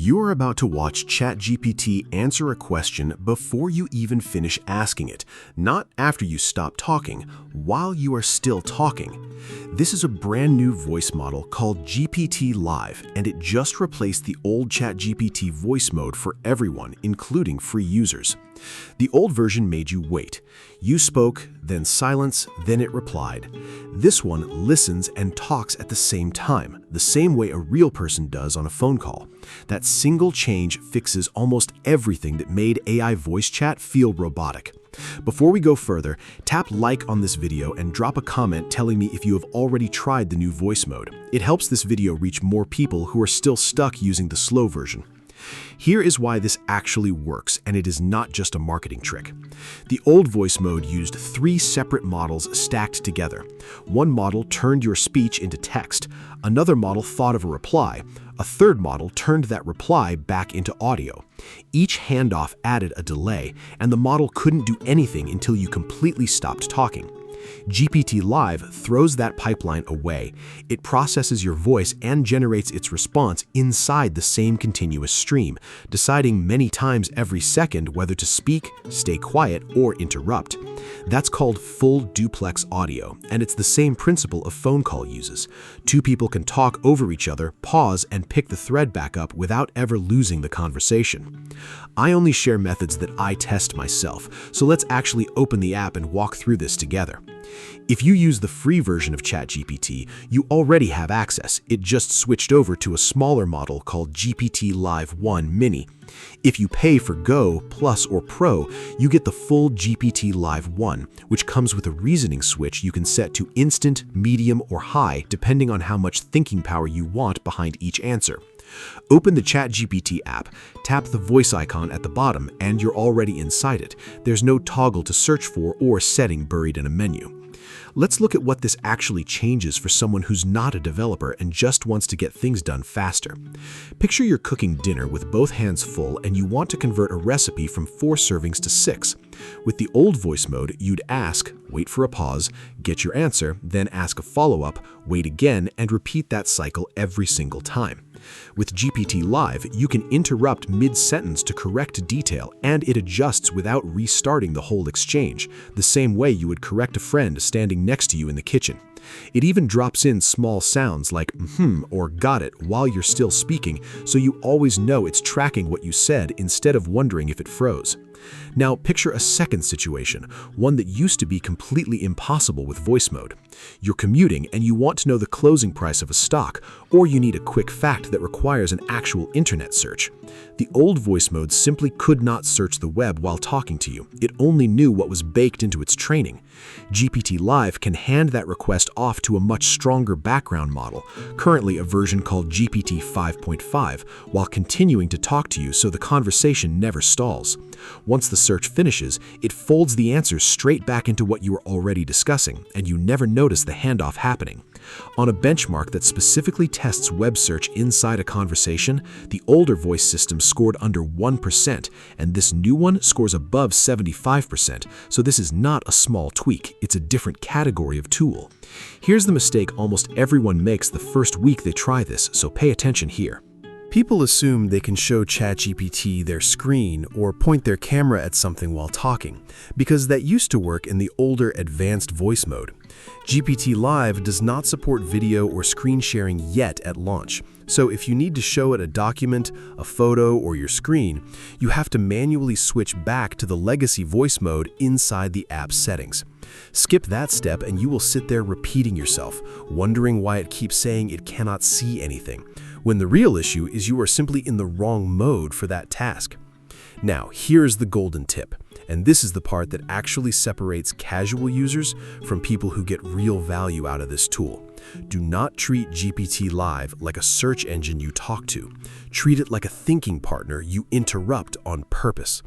You're about to watch ChatGPT answer a question before you even finish asking it, not after you stop talking, while you are still talking. This is a brand new voice model called GPT Live, and it just replaced the old ChatGPT voice mode for everyone, including free users. The old version made you wait. You spoke, then silence, then it replied. This one listens and talks at the same time, the same way a real person does on a phone call. That single change fixes almost everything that made AI voice chat feel robotic. Before we go further, tap like on this video and drop a comment telling me if you have already tried the new voice mode. It helps this video reach more people who are still stuck using the slow version. Here is why this actually works, and it is not just a marketing trick. The old voice mode used 3 separate models stacked together. One model turned your speech into text, another model thought of a reply, a third model turned that reply back into audio. Each handoff added a delay, and the model couldn't do anything until you completely stopped talking. GPT Live throws that pipeline away. It processes your voice and generates its response inside the same continuous stream, deciding many times every second whether to speak, stay quiet, or interrupt. That's called full duplex audio, and it's the same principle a phone call uses. 2 people can talk over each other, pause, and pick the thread back up without ever losing the conversation. I only share methods that I test myself, so let's actually open the app and walk through this together. If you use the free version of ChatGPT, you already have access. It just switched over to a smaller model called GPT Live 1 Mini. If you pay for Go, Plus, or Pro, you get the full GPT Live 1, which comes with a reasoning switch you can set to instant, medium, or high, depending on how much thinking power you want behind each answer. Open the ChatGPT app, tap the voice icon at the bottom, and you're already inside it. There's no toggle to search for or setting buried in a menu. Let's look at what this actually changes for someone who's not a developer and just wants to get things done faster. Picture you're cooking dinner with both hands full and you want to convert a recipe from 4 servings to 6. With the old voice mode, you'd ask, wait for a pause, get your answer, then ask a follow-up, wait again, and repeat that cycle every single time. With GPT Live, you can interrupt mid-sentence to correct detail, and it adjusts without restarting the whole exchange, the same way you would correct a friend standing next to you in the kitchen. It even drops in small sounds like or got it while you're still speaking, so you always know it's tracking what you said instead of wondering if it froze. Now picture a second situation, one that used to be completely impossible with voice mode. You're commuting and you want to know the closing price of a stock, or you need a quick fact that requires an actual internet search. The old voice mode simply could not search the web while talking to you. It only knew what was baked into its training. GPT Live can hand that request off to a much stronger background model, currently a version called GPT 5.5, while continuing to talk to you so the conversation never stalls. Once the search finishes, it folds the answers straight back into what you were already discussing, and you never notice the handoff happening. On a benchmark that specifically tests web search inside a conversation, the older voice system scored under 1%, and this new one scores above 75%, so this is not a small tweak, it's a different category of tool. Here's the mistake almost everyone makes the first week they try this, so pay attention here. People assume they can show ChatGPT their screen or point their camera at something while talking, because that used to work in the older advanced voice mode. GPT Live does not support video or screen sharing yet at launch, so if you need to show it a document, a photo, or your screen, you have to manually switch back to the legacy voice mode inside the app's settings. Skip that step and you will sit there repeating yourself, wondering why it keeps saying it cannot see anything, when the real issue is you are simply in the wrong mode for that task. Now, here's the golden tip, and this is the part that actually separates casual users from people who get real value out of this tool. Do not treat GPT Live like a search engine you talk to. Treat it like a thinking partner you interrupt on purpose.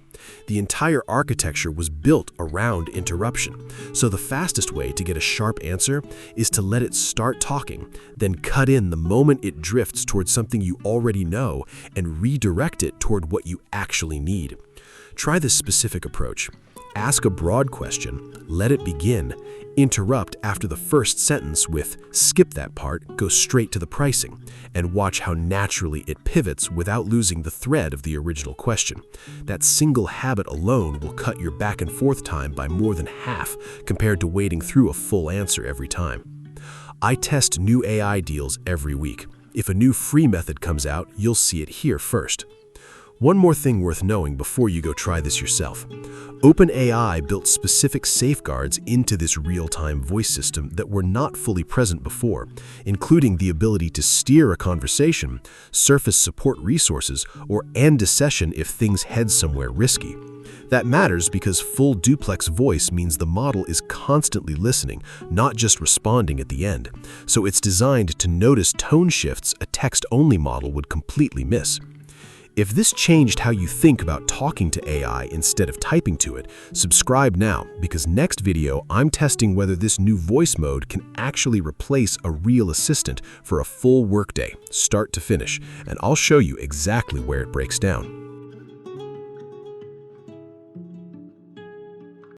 The entire architecture was built around interruption, so the fastest way to get a sharp answer is to let it start talking, then cut in the moment it drifts towards something you already know and redirect it toward what you actually need. Try this specific approach. Ask a broad question, let it begin, interrupt after the first sentence with skip that part, go straight to the pricing, and watch how naturally it pivots without losing the thread of the original question. That single habit alone will cut your back and forth time by more than half compared to wading through a full answer every time. I test new AI deals every week. If a new free method comes out, you'll see it here first. One more thing worth knowing before you go try this yourself. OpenAI built specific safeguards into this real-time voice system that were not fully present before, including the ability to steer a conversation, surface support resources, or end a session if things head somewhere risky. That matters because full duplex voice means the model is constantly listening, not just responding at the end. So it's designed to notice tone shifts a text-only model would completely miss. If this changed how you think about talking to AI instead of typing to it, subscribe now, because next video I'm testing whether this new voice mode can actually replace a real assistant for a full workday, start to finish, and I'll show you exactly where it breaks down.